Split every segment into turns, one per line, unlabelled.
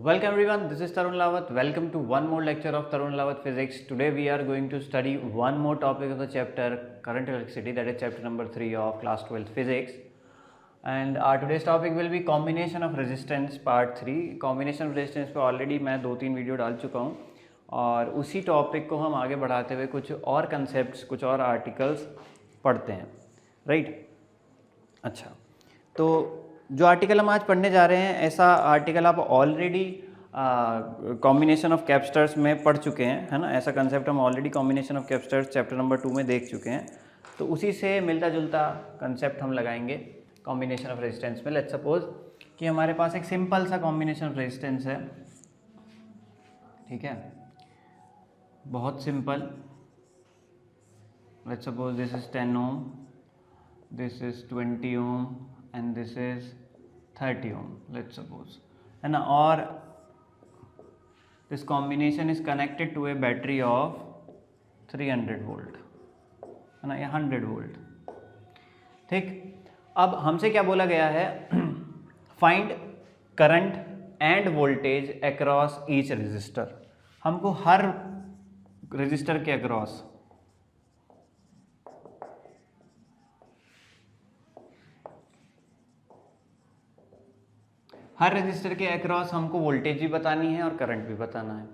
Welcome everyone, this is Tarun Lawat. Welcome to one more lecture of Tarun Lawat Physics. Today we are going to study one more topic of the chapter current electricity, that is chapter number 3 of class 12th physics. And today's topic will be combination of resistance part 3. Combination of resistance पे already मैं 2-3 video डाल चुका हूँ और उसी topic को हम आगे बढ़ाते हुए कुछ और कंसेप्ट, कुछ और आर्टिकल्स पढ़ते हैं, राइट? अच्छा, तो जो आर्टिकल हम आज पढ़ने जा रहे हैं, ऐसा आर्टिकल आप ऑलरेडी कॉम्बिनेशन ऑफ कैपेसिटर्स में पढ़ चुके हैं, है ना? ऐसा कंसेप्ट हम already combination of capacitors chapter number 2 में देख चुके हैं। तो उसी से मिलता जुलता कंसेप्ट हम लगाएंगे कॉम्बिनेशन ऑफ रेजिस्टेंस में। लेट्स सपोज कि हमारे पास एक सिंपल सा कॉम्बिनेशन ऑफ रेजिस्टेंस है, ठीक है, बहुत simple. Let's suppose this is 10 ohm, this is 20 ohm and this is 30 ohm, let's suppose, है ना? और this combination is connected to a battery of 300 volt, है ना, या 100 वोल्ट, ठीक। अब हमसे क्या बोला गया है? Find current and voltage across each resistor. हमको हर रेजिस्टर के अक्रॉस के अक्रॉस हमको वोल्टेज भी बतानी है और करंट भी बताना है,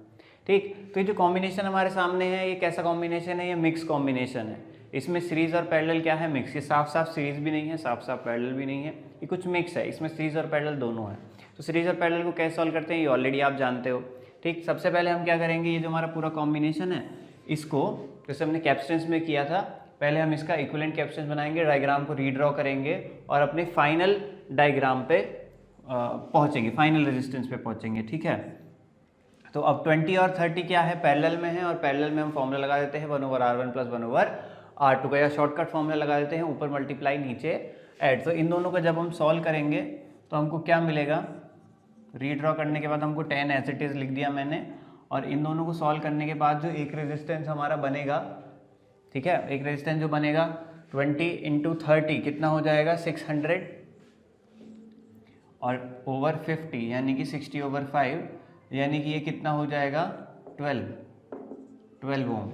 ठीक। तो ये जो कॉम्बिनेशन हमारे सामने है, ये कैसा कॉम्बिनेशन है? ये मिक्स कॉम्बिनेशन है। इसमें सीरीज और पैरेलल क्या है? मिक्स। ये साफ साफ सीरीज भी नहीं है, साफ साफ पैरेलल भी नहीं है, ये कुछ मिक्स है। इसमें सीरीज और पैरेलल दोनों है। तो सीरीज और पैरेलल को कैसे सॉल्व करते हैं, ये ऑलरेडी आप जानते हो, ठीक। सबसे पहले हम क्या करेंगे, ये जो हमारा पूरा कॉम्बिनेशन है, इसको जैसे हमने कैपेसिटेंस में किया था, पहले हम इसका इक्विवेलेंट कैपेसिटेंस बनाएंगे, डायग्राम को रीड्रॉ करेंगे और अपने फाइनल डायग्राम पे पहुंचेंगे, फाइनल रेजिस्टेंस पे पहुंचेंगे, ठीक है। तो अब 20 और 30 क्या है? पैरेलल में है, और पैरेलल में हम फॉर्मूला लगा देते हैं 1/R1 + 1/R2 का, या शॉर्टकट फॉर्मूला लगा देते हैं, ऊपर मल्टीप्लाई नीचे ऐड। तो इन दोनों को जब हम सॉल्व करेंगे तो हमको क्या मिलेगा? रीड्रॉ करने के बाद हमको 10 एज इट इज लिख दिया मैंने, और इन दोनों को सॉल्व करने के बाद जो एक रेजिस्टेंस हमारा बनेगा, ठीक है, एक रेजिस्टेंस जो बनेगा 20 × 30 कितना हो जाएगा? 600, और ओवर 50 यानी कि 60/5, यानी कि ये कितना हो जाएगा? 12 ओम,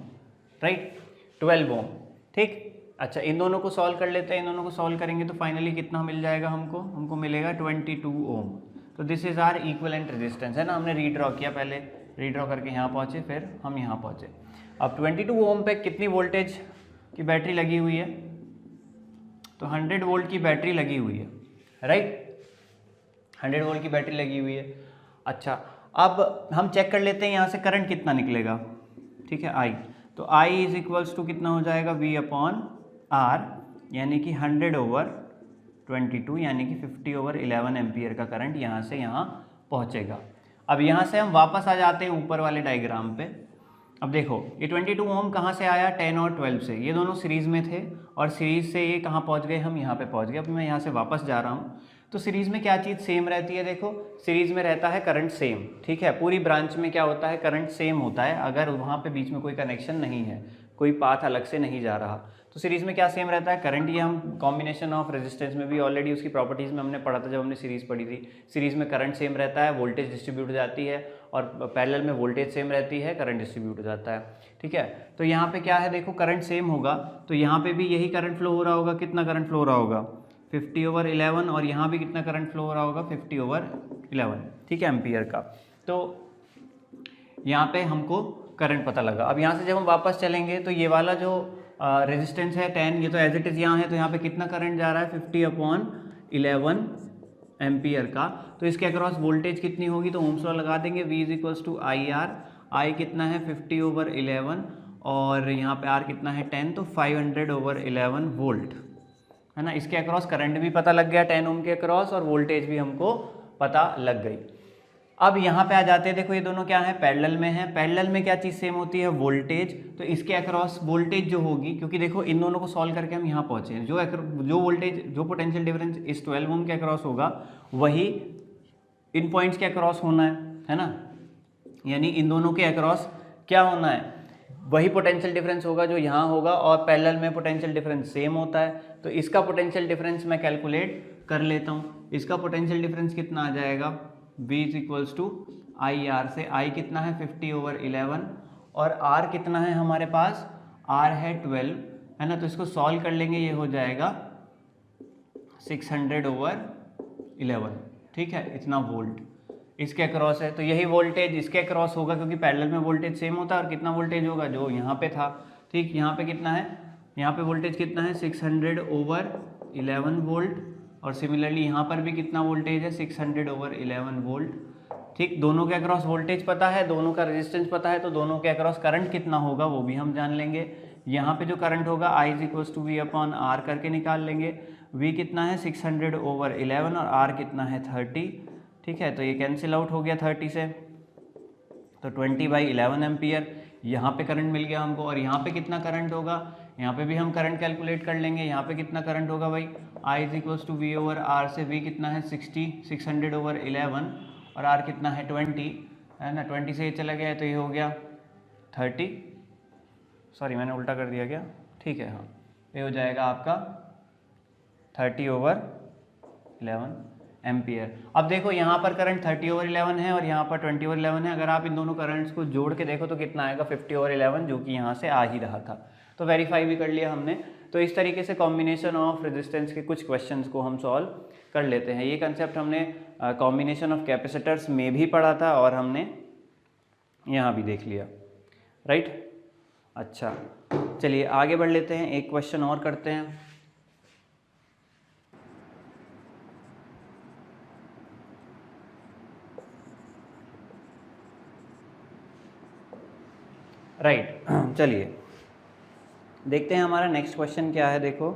राइट, 12 ओम, ठीक। अच्छा, इन दोनों को सॉल्व कर लेते हैं। इन दोनों को सॉल्व करेंगे तो फाइनली कितना मिल जाएगा हमको मिलेगा 22 ओम। तो this is R equivalent resistance, है ना? हमने रीड्रॉ किया, पहले रीड्रॉ करके यहाँ पहुँचे, फिर हम यहाँ पहुँचे। अब 22 ओम पे कितनी वोल्टेज की बैटरी लगी हुई है? तो 100 वोल्ट की बैटरी लगी हुई है, राइट, 100 वोल्ट की बैटरी लगी हुई है। अच्छा, अब हम चेक कर लेते हैं यहाँ से करंट कितना निकलेगा, ठीक है, I। तो I इज इक्वल्स टू कितना हो जाएगा? V/R, यानी कि 100/22, यानी कि 50/11 एम्पियर का करंट यहाँ से यहाँ पहुँचेगा। अब यहाँ से हम वापस आ जाते हैं ऊपर वाले डायग्राम पे। अब देखो, ये 22 ओम कहाँ से आया? 10 और 12 से। ये दोनों सीरीज़ में थे, और सीरीज़ से ये कहाँ पहुँच गए? हम यहाँ पे पहुँच गए। अब मैं यहाँ से वापस जा रहा हूँ, तो सीरीज़ में क्या चीज़ सेम रहती है? देखो, सीरीज़ में रहता है करंट सेम, ठीक है। पूरी ब्रांच में क्या होता है? करंट सेम होता है, अगर वहाँ पे बीच में कोई कनेक्शन नहीं है, कोई पाथ अलग से नहीं जा रहा। तो सीरीज़ में क्या सेम रहता है? करंट। ये हम कॉम्बिनेशन ऑफ रेजिस्टेंस में भी ऑलरेडी उसकी प्रॉपर्टीज़ में हमने पढ़ा था जब हमने सीरीज़ पढ़ी थी। सीरीज़ में करंट सेम रहता है, वोल्टेज डिस्ट्रीब्यूट हो जाती है, और पैरेलल में वोल्टेज सेम रहती है, करंट डिस्ट्रीब्यूट हो जाता है, ठीक है। तो यहाँ पे क्या है? देखो, करंट सेम होगा तो यहाँ पे भी यही करंट फ्लो हो रहा होगा। कितना करंट फ्लो हो रहा होगा? 50/11, और यहाँ भी कितना करंट फ्लो हो रहा होगा? 50/11, ठीक है, एम्पियर का। तो यहाँ पे हमको करंट पता लगा। अब यहाँ से जब हम वापस चलेंगे तो ये वाला जो रेजिस्टेंस है 10, ये तो एज इट इज़ यहाँ है, तो यहाँ पे कितना करंट जा रहा है? 50/11 एम्पियर का। तो इसके अक्रॉस वोल्टेज कितनी होगी? तो ओम्स लॉ लगा देंगे, V = IR। I कितना है? 50/11, और यहाँ पे R कितना है? 10, तो 500/11 वोल्ट, है ना। इसके अक्रॉस करंट भी पता लग गया 10 ओम के अक्रॉस, और वोल्टेज भी हमको पता लग गई। अब यहाँ पे आ जाते हैं। देखो, ये दोनों क्या है? पैरेलल में है। पैरेलल में क्या चीज़ सेम होती है? वोल्टेज। तो इसके अक्रॉस वोल्टेज जो होगी, क्योंकि देखो इन दोनों को सॉल्व करके हम यहाँ पहुँचे हैं, जो वोल्टेज, जो पोटेंशियल डिफरेंस इस 12 ओम के अक्रॉस होगा, वही इन पॉइंट्स के अक्रॉस होना है ना। यानी इन दोनों के अक्रॉस क्या होना है? वही पोटेंशियल डिफरेंस होगा जो यहाँ होगा, और पैरेलल में पोटेंशियल डिफरेंस सेम होता है। तो इसका पोटेंशियल डिफरेंस मैं कैलकुलेट कर लेता हूँ। इसका पोटेंशियल डिफरेंस कितना आ जाएगा? V = IR से, I कितना है 50/11 और R कितना है हमारे पास, R है 12, है ना। तो इसको सॉल्व कर लेंगे, ये हो जाएगा 600/11, ठीक है, इतना वोल्ट इसके अक्रॉस है। तो यही वोल्टेज इसके अक्रॉस होगा क्योंकि पैरेलल में वोल्टेज सेम होता है। और कितना वोल्टेज होगा, जो यहाँ पे था, ठीक, यहाँ पे कितना है, यहाँ पे वोल्टेज कितना है 600/11 वोल्ट, और सिमिलरली यहाँ पर भी कितना वोल्टेज है 600/11 वोल्ट, ठीक। दोनों के अक्रॉस वोल्टेज पता है, दोनों का रेजिस्टेंस पता है, तो दोनों के अक्रॉस करंट कितना होगा वो भी हम जान लेंगे। यहाँ पे जो करंट होगा I = V/R करके निकाल लेंगे। V कितना है 600/11 और R कितना है 30, ठीक है। तो ये कैंसिल आउट हो गया 30 से, तो 20/11 एम्पियर यहाँ पे करंट मिल गया हमको। और यहाँ पे कितना करंट होगा, यहाँ पे भी हम करंट कैलकुलेट कर लेंगे। यहाँ पे कितना करंट होगा भाई, I = V/R से V कितना है 600/11 और R कितना है 20, है ना। 20 से ये चला गया है तो ये हो गया 30, सॉरी मैंने उल्टा कर दिया क्या, ठीक है, हाँ, ये हो जाएगा आपका 30/11 एम्पियर। अब देखो यहाँ पर करंट 30/11 है और यहाँ पर 20/11 है। अगर आप इन दोनों करंट्स को जोड़ के देखो तो कितना आएगा 50/11, जो कि यहाँ से आ ही रहा था। तो वेरीफाई भी कर लिया हमने। तो इस तरीके से कॉम्बिनेशन ऑफ रेजिस्टेंस के कुछ क्वेश्चंस को हम सॉल्व कर लेते हैं। ये कंसेप्ट हमने कॉम्बिनेशन ऑफ कैपेसिटर्स में भी पढ़ा था और हमने यहाँ भी देख लिया, राइट। अच्छा, चलिए आगे बढ़ लेते हैं, एक क्वेश्चन और करते हैं। राइट, चलिए देखते हैं हमारा नेक्स्ट क्वेश्चन क्या है। देखो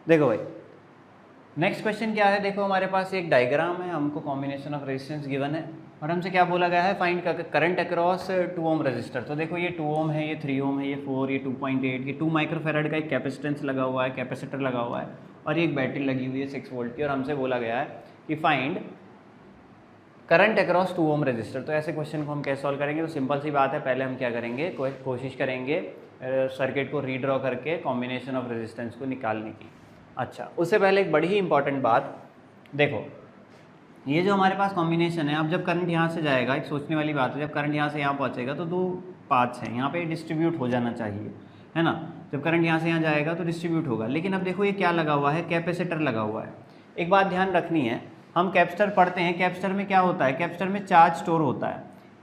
भाई नेक्स्ट क्वेश्चन क्या है। देखो हमारे पास एक डायग्राम है, हमको कॉम्बिनेशन ऑफ रेजिस्टेंस गिवन है और हमसे क्या बोला गया है, find current across 2 ohm resistor. तो देखो ये 2 ओम है, ये 3 ओम है, ये 4, ये 2.8, ये 2 माइक्रोफेराड का एक कैपेसिटेंस लगा हुआ है, कैपेसिटर लगा हुआ है और ये एक बैटरी लगी हुई है 6 वोल्ट की। और हमसे बोला गया है कि find current across 2 ohm resistor. तो ऐसे क्वेश्चन को हम कैसे सॉल्व करेंगे, तो सिंपल सी बात है, पहले हम क्या करेंगे, कोशिश करेंगे सर्किट को रीड्रॉ करके कॉम्बिनेशन ऑफ रेजिस्टेंस को निकालने की। अच्छा, उससे पहले एक बड़ी ही इंपॉर्टेंट बात, देखो ये जो हमारे पास कॉम्बिनेशन है, अब जब करंट यहाँ से जाएगा, एक सोचने वाली बात है, जब करंट यहाँ से यहाँ पहुँचेगा तो 2 पाथ्स हैं, यहाँ पे डिस्ट्रीब्यूट हो जाना चाहिए, है ना। जब करंट यहाँ से यहाँ जाएगा तो डिस्ट्रीब्यूट होगा। लेकिन अब देखो ये क्या लगा हुआ है, कैपेसिटर लगा हुआ है। एक बात ध्यान रखनी है, हम कैपेसिटर पढ़ते हैं, कैपेसिटर में क्या होता है, कैपेसिटर में चार्ज स्टोर होता है,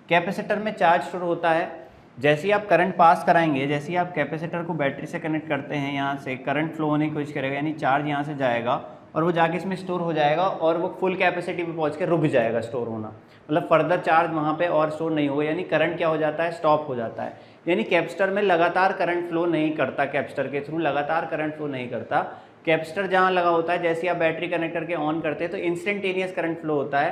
कैपेसिटर में चार्ज स्टोर होता है। जैसे ही आप करंट पास कराएंगे, जैसे ही आप कैपेसिटर को बैटरी से कनेक्ट करते हैं, यहाँ से करंट फ्लो होने की कोशिश करेगा, यानी चार्ज यहाँ से जाएगा और वो जाके इसमें स्टोर हो जाएगा और वो फुल कैपेसिटी पे पहुँच के रुक जाएगा स्टोर होना, मतलब फर्दर चार्ज वहाँ पे और स्टोर नहीं होगा, यानी करंट क्या हो जाता है, स्टॉप हो जाता है। यानी कैपेसिटर में लगातार करंट फ्लो नहीं करता, कैपेसिटर के थ्रू लगातार करंट फ्लो नहीं करता। कैपेसिटर जहाँ लगा होता है, जैसे आप बैटरी कनेक्ट करके ऑन करते हैं तो इंस्टेंटेनियस करंट फ्लो होता है,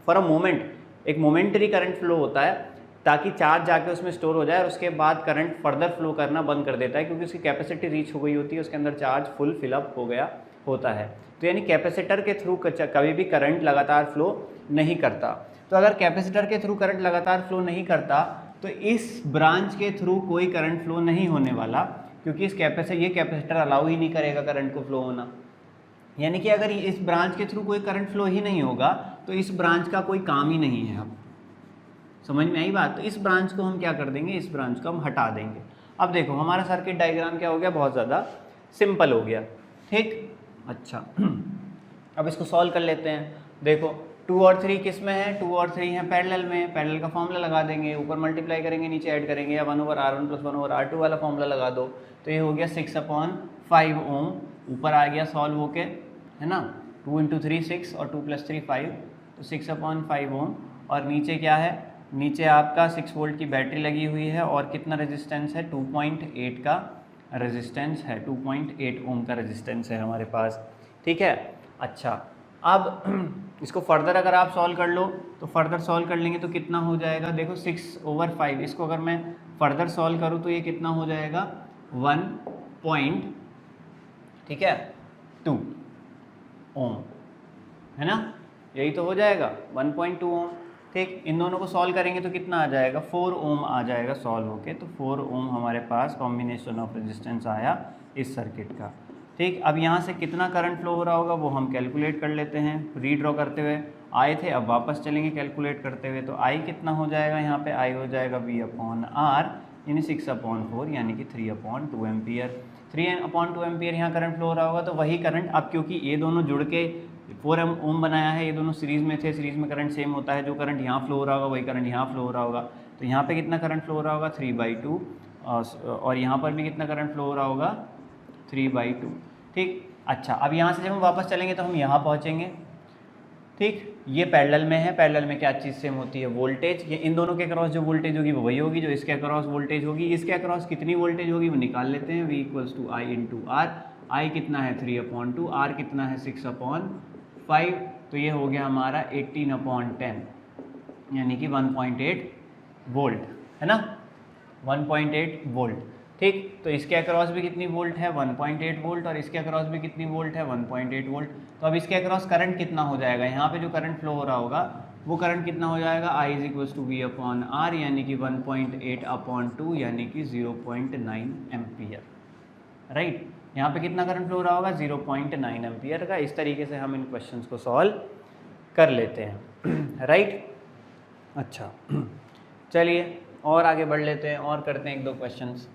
फॉर अ मोमेंट, एक मोमेंटरी करंट फ्लो होता है, ताकि चार्ज जाके उसमें स्टोर हो जाए और उसके बाद करंट फर्दर फ्लो करना बंद कर देता है, क्योंकि उसकी कैपेसिटी रीच हो गई होती है, उसके अंदर चार्ज फुल फिलअप हो गया होता है। तो यानी कैपेसिटर के थ्रू कभी भी करंट लगातार फ्लो नहीं करता। तो अगर कैपेसिटर के थ्रू करंट लगातार फ्लो नहीं करता तो इस ब्रांच के थ्रू कोई करंट फ्लो नहीं होने वाला, क्योंकि ये कैपेसिटर अलाउ ही नहीं करेगा करंट को फ्लो होना। यानी कि अगर इस ब्रांच के थ्रू कोई करंट फ्लो ही नहीं होगा तो इस ब्रांच का कोई काम ही नहीं है। अब समझ में आई बात। तो इस ब्रांच को हम क्या कर देंगे, इस ब्रांच को हम हटा देंगे। अब देखो हमारा सर्किट डायग्राम क्या हो गया, बहुत ज़्यादा सिंपल हो गया, ठीक। अच्छा अब इसको सॉल्व कर लेते हैं। देखो 2 और 3 किस में है, 2 और 3 हैं पैरेलल में, पैरेलल का फॉर्मूला लगा देंगे, ऊपर मल्टीप्लाई करेंगे, नीचे ऐड करेंगे, या 1/R1 + 1/R2 वाला फॉर्मूला लगा दो, तो ये हो गया 6/5 ओम। ऊपर आ गया सॉल्व होके, है ना, 2 × 3 6 और 2 + 3 5, तो 6/5 ओम। और नीचे क्या है, नीचे आपका 6 वोल्ट की बैटरी लगी हुई है और कितना रेजिस्टेंस है, 2.8 का रेजिस्टेंस है, 2.8 ओम का रेजिस्टेंस है हमारे पास, ठीक है। अच्छा अब इसको फर्दर अगर आप सॉल्व कर लो तो फर्दर सॉल्व कर लेंगे तो कितना हो जाएगा, देखो 6/5, इसको अगर मैं फर्दर सॉल्व करूँ तो ये कितना हो जाएगा 1.2 ओम, है ना, यही तो हो जाएगा 1.2 ओम। ठीक, इन दोनों को सॉल्व करेंगे तो कितना आ जाएगा, 4 ओम आ जाएगा सॉल्व होके। तो 4 ओम हमारे पास कॉम्बिनेशन ऑफ रेजिस्टेंस आया इस सर्किट का। ठीक, अब यहाँ से कितना करंट फ्लो हो रहा होगा वो हम कैलकुलेट कर लेते हैं। रीड्रॉ करते हुए आए थे, अब वापस चलेंगे कैलकुलेट करते हुए। तो आई कितना हो जाएगा, यहाँ पे आई हो जाएगा V/R, यानी 6/4 यानी कि 3/2 एम्पियर। 3/2 एम्पियर यहाँ करंट फ्लो हो रहा होगा। तो वही करंट, अब क्योंकि ये दोनों जुड़ के 4 ओम बनाया है, ये दोनों सीरीज़ में थे, सीरीज़ में करंट सेम होता है। जो करंट यहाँ फ्लो हो रहा होगा वही करंट यहाँ फ्लो हो रहा होगा। तो यहाँ पे कितना करंट फ्लो हो रहा होगा, 3/2, और यहाँ पर भी कितना करंट फ्लो हो रहा होगा, 3/2। ठीक, अच्छा, अब यहाँ से जब हम वापस चलेंगे तो हम यहाँ पहुँचेंगे। ठीक, ये पैरेलल में है, पैरेलल में क्या चीज़ सेम होती है, वोल्टेज। ये इन दोनों के अक्रॉस जो वोल्टेज होगी वो वही होगी जो इसके अक्रॉस वोल्टेज होगी। इसके अक्रॉस कितनी वोल्टेज होगी वो निकाल लेते हैं, V=I/R। आई कितना है, 3/2, R कितना है, 6/5। तो ये हो गया हमारा 18/10, यानी कि 1.8 वोल्ट, है ना, 1.8 वोल्ट। ठीक, तो इसके अक्रॉस भी कितनी वोल्ट है, 1.8 वोल्ट, और इसके अक्रॉस भी कितनी वोल्ट है, 1.8 वोल्ट। तो अब इसके अक्रॉस करंट कितना हो जाएगा, यहाँ पे जो करंट फ्लो हो रहा होगा वो करंट कितना हो जाएगा, I=V/R, यानी कि 1.8/2, यानी कि 0.9 एम्पियर। राइट, यहाँ पे कितना करंट फ्लो हो रहा होगा, 0.9 एम्पियर का। इस तरीके से हम इन क्वेश्चंस को सॉल्व कर लेते हैं। राइट, अच्छा, चलिए और आगे बढ़ लेते हैं और करते हैं 1-2 क्वेश्चंस।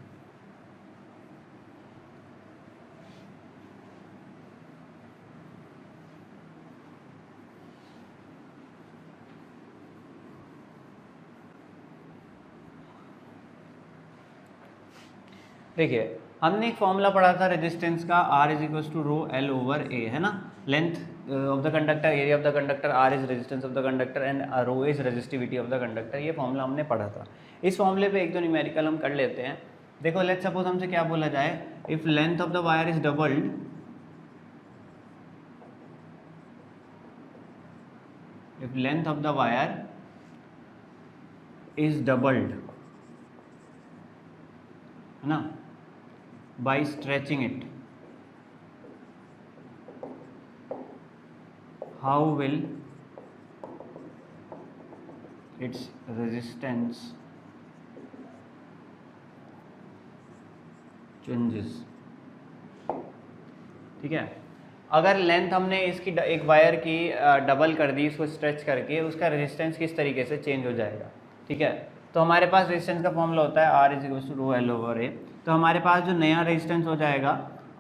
देखिए, हमने एक फॉर्मूला पढ़ा था रेजिस्टेंस का, R=ρL/A, है ना। Length of the conductor, area of the conductor, R is resistance of the conductor and ρ is resistivity of the conductor. ये फॉर्मूला हमने पढ़ा था। इस फॉर्मूले पे 1-2 न्यूमेरिकल हम कर लेते हैं। देखो, लेट्स सपोज हमसे क्या बोला जाए, if length of the wire is doubled, if length of the wire is doubled, है ना, by stretching it, how will its resistance changes। ठीक है, अगर लेंथ हमने इसकी एक वायर की डबल कर दी, इसको स्ट्रेच करके, उसका रेजिस्टेंस किस तरीके से चेंज हो जाएगा। ठीक है, तो हमारे पास रेजिस्टेंस का फॉर्मूला होता है R=ρL/A। तो हमारे पास जो नया रेजिस्टेंस हो जाएगा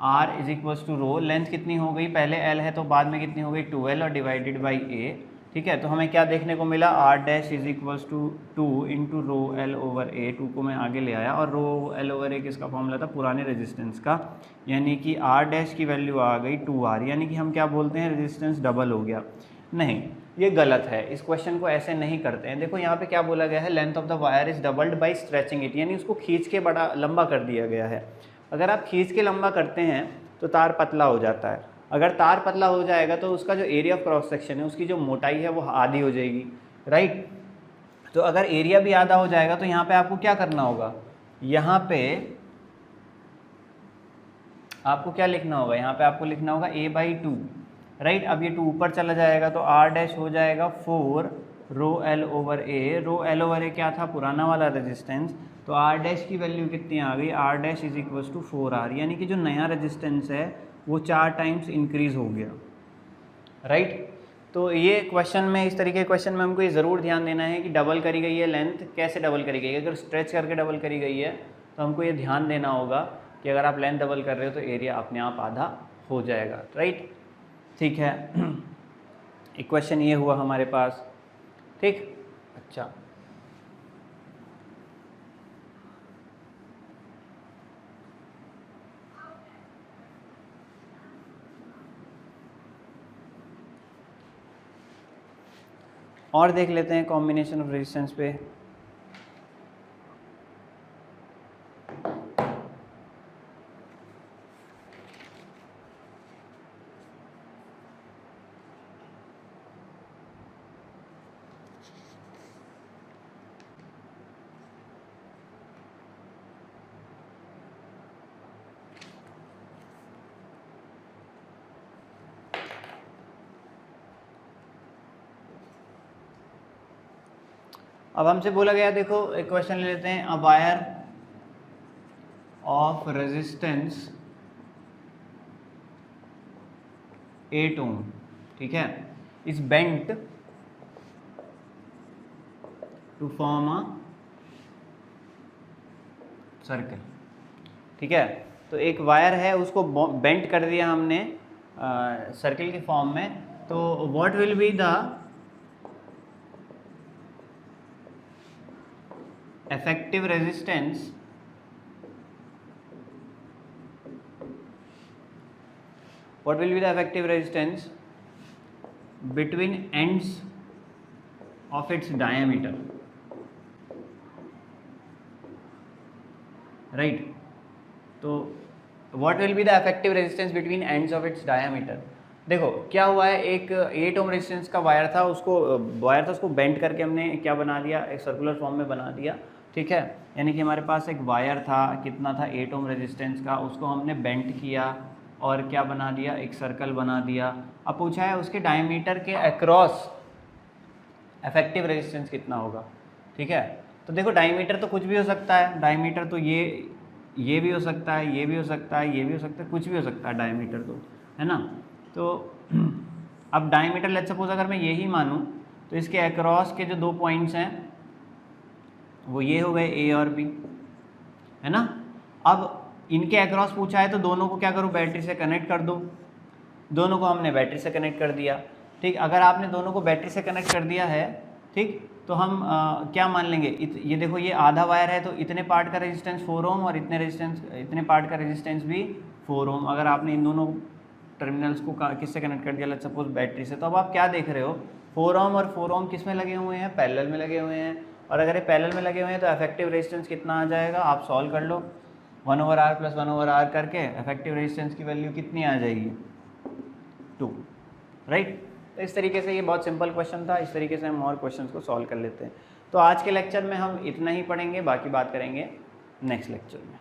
R=ρ, लेंथ कितनी हो गई, पहले L है तो बाद में कितनी हो गई, 2L, और डिवाइडेड बाई A। ठीक है, तो हमें क्या देखने को मिला, R'=2 इंटू ρL/A। 2 को मैं आगे ले आया, और ρL/A किसका फॉर्मूला था, पुराने रेजिस्टेंस का, यानी कि R' की वैल्यू आ गई 2R, यानी कि हम क्या बोलते हैं, रेजिस्टेंस डबल हो गया। नहीं, ये गलत है, इस क्वेश्चन को ऐसे नहीं करते हैं। देखो यहाँ पे क्या बोला गया है, length of the wire is doubled by stretching it, यानी उसको खींच के बड़ा लंबा कर दिया गया है। अगर आप खींच के लंबा करते हैं तो तार पतला हो जाता है। अगर तार पतला हो जाएगा तो उसका जो एरिया ऑफ क्रॉस सेक्शन है, उसकी जो मोटाई है वो आधी हो जाएगी। राइट, तो अगर एरिया भी आधा हो जाएगा तो यहाँ पे आपको क्या करना होगा, यहाँ पे आपको क्या लिखना होगा, यहाँ पे आपको लिखना होगा A/2। राइट, अब ये 2 ऊपर चला जाएगा तो R' हो जाएगा 4 ρL/A। ρL/A क्या था, पुराना वाला रेजिस्टेंस। तो R' की वैल्यू कितनी आ गई, R'=4R, यानी कि जो नया रेजिस्टेंस है वो 4 टाइम्स इंक्रीज हो गया। राइट, तो ये क्वेश्चन में, इस तरीके के क्वेश्चन में हमको ये ज़रूर ध्यान देना है कि डबल करी गई है लेंथ, कैसे डबल करी गई है। अगर स्ट्रेच करके डबल करी गई है तो हमको ये ध्यान देना होगा कि अगर आप लेंथ डबल कर रहे हो तो एरिया अपने आप आधा हो जाएगा। राइट, ठीक है, एक क्वेश्चन ये हुआ हमारे पास। ठीक, अच्छा, और देख लेते हैं कॉम्बिनेशन ऑफ रेजिस्टेंस पे। अब हमसे बोला गया, देखो एक क्वेश्चन ले लेते हैं, a wire of resistance 8 ohm, ठीक है, is bent to form a circle, ठीक है। तो एक वायर है, उसको बेंट कर दिया हमने सर्कल के फॉर्म में, तो what will be the effective resistance between ends of its diameter, right? तो what will be the effective resistance between ends of its diameter? देखो क्या हुआ है, एक 8 ओम रेजिस्टेंस का वायर था, उसको बेंड करके हमने क्या बना दिया, एक सर्कुलर फॉर्म में बना दिया, ठीक है। यानी कि हमारे पास एक वायर था, कितना था, 8 ओम रेजिस्टेंस का, उसको हमने बेंड किया और क्या बना दिया, एक सर्कल बना दिया। अब पूछा है उसके डायमीटर के अक्रॉस इफेक्टिव रेजिस्टेंस कितना होगा, ठीक है। तो देखो डायमीटर तो कुछ भी हो सकता है, डायमीटर तो ये भी हो सकता है, ये भी हो सकता है, ये भी हो सकता है, कुछ भी हो सकता है डायमीटर, तो है ना। तो अब डायमीटर लेट्स सपोज अगर मैं यही मानूं, तो इसके अक्रॉस के जो 2 पॉइंट्स हैं वो ये हो गए ए और बी, है ना। अब इनके अक्रॉस पूछा है तो दोनों को क्या करूँ, बैटरी से कनेक्ट कर दो। दोनों को हमने बैटरी से कनेक्ट कर दिया, ठीक। अगर आपने दोनों को बैटरी से कनेक्ट कर दिया है, ठीक, तो हम क्या मान लेंगे, ये देखो ये आधा वायर है, तो इतने पार्ट का रेजिस्टेंस 4 ओम और इतने पार्ट का रेजिस्टेंस भी 4 ओम। अगर आपने इन दोनों टर्मिनल्स को किससे कनेक्ट कर दिया, लेट्स सपोज बैटरी से, तो अब आप क्या देख रहे हो, 4 ओम और 4 ओम किस में लगे हुए हैं, पैरेलल में लगे हुए हैं। और अगर ये पैरेलल में लगे हुए हैं तो इफेक्टिव रेजिस्टेंस कितना आ जाएगा, आप सॉल्व कर लो, 1/r + 1/r करके इफेक्टिव रेजिस्टेंस की वैल्यू कितनी आ जाएगी, 2, राइट। तो इस तरीके से ये बहुत सिंपल क्वेश्चन था, इस तरीके से हम और क्वेश्चंस को सॉल्व कर लेते हैं। तो आज के लेक्चर में हम इतना ही पढ़ेंगे, बाकी बात करेंगे नेक्स्ट लेक्चर में।